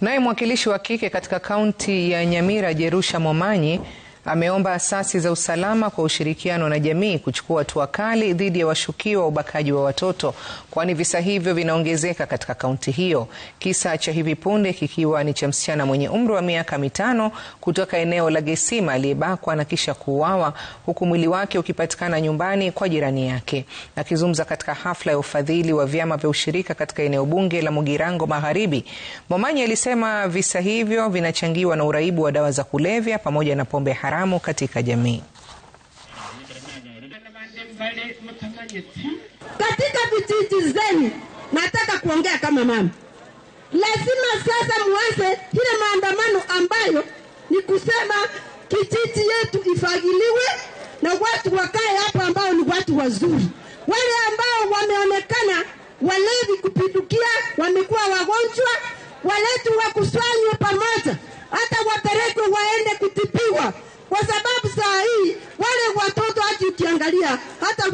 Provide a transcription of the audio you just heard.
Naye mwakilishi wa kike katika kaunti ya Nyamira, Jerusha Momanyi, ameomba asasi za usalama kwa ushirikiano na jamii kuchukua hatua kali dhidi ya washukiwa wa ubakaji wa watoto, kwani visa hivyo vinaongezeka katika kaunti hiyo. Kisa cha hivi punde kikiwa ni cha msichana mwenye umri wa miaka 5 kutoka eneo la Gesima aliyebakwa na kisha kuuawa, huku mwili wake ukipatikana nyumbani kwa jirani yake. Akizungumza katika hafla ya ufadhili wa vyama vya ushirika katika eneo bunge la Mugirango Magharibi, Momanyi alisema visa hivyo vinachangiwa na uraibu wa dawa za kulevya pamoja na pombe haramu katika jamii. Katika vijiji zenu, nataka kuongea kama mama. Lazima sasa muanze ile maandamano ambayo ni kusema kijiji yetu ifagiliwe na watu wakae hapa ambao ni watu wazuri. Wale ambao wameonekana walevi kupindukia, wamekuwa wagonjwa, waletu wakusanywe pamoja, hata wapelekwe waende kutibiwa. Kwa sababu saa hii wale watoto hata ukiangalia hata